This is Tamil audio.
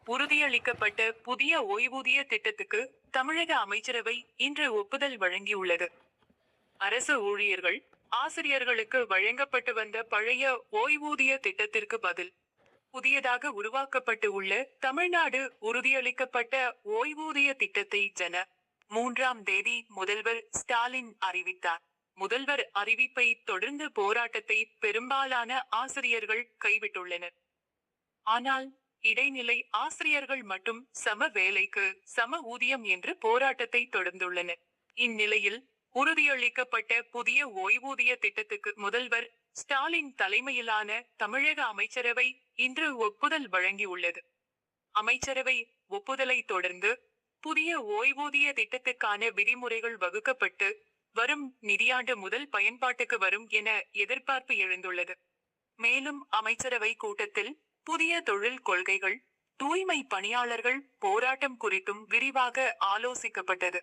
உறுதியளிக்கப்பட்ட புதிய ஓய்வூதிய திட்டத்துக்கு தமிழக அமைச்சரவை இன்று ஒப்புதல் வழங்கியுள்ளது. அரசு ஊழியர்கள், ஆசிரியர்களுக்கு வழங்கப்பட்டு வந்த பழைய ஓய்வூதிய திட்டத்திற்கு பதில் புதியதாக உருவாக்கப்பட்டு உள்ள தமிழ்நாடு உறுதியளிக்கப்பட்ட ஓய்வூதிய திட்டத்தை ஜன. 3ஆம் தேதி முதல்வர் ஸ்டாலின் அறிவித்தார். முதல்வர் அறிவிப்பை தொடர்ந்து போராட்டத்தை பெரும்பாலான ஆசிரியர்கள் கைவிட்டுள்ளனர். ஆனால் இடைநிலை ஆசிரியர்கள் மட்டும் சம வேலைக்கு சம ஊதியம் என்று போராட்டத்தை தொடர்ந்துள்ளனர். இந்நிலையில் உறுதியளிக்கப்பட்ட புதிய ஓய்வூதிய திட்டத்துக்கு முதல்வர் ஸ்டாலின் தலைமையிலான தமிழக அமைச்சரவை இன்று ஒப்புதல் வழங்கியுள்ளது. அமைச்சரவை ஒப்புதலை தொடர்ந்து புதிய ஓய்வூதிய திட்டத்துக்கான விதிமுறைகள் வகுக்கப்பட்டு வரும் நிதியாண்டு முதல் பயன்பாட்டுக்கு வரும் என எதிர்பார்ப்பு எழுந்துள்ளது. மேலும் அமைச்சரவை கூட்டத்தில் புதிய தொழில் கொள்கைகள், தூய்மை பணியாளர்கள் போராட்டம் குறித்தும் விரிவாக ஆலோசிக்கப்பட்டது.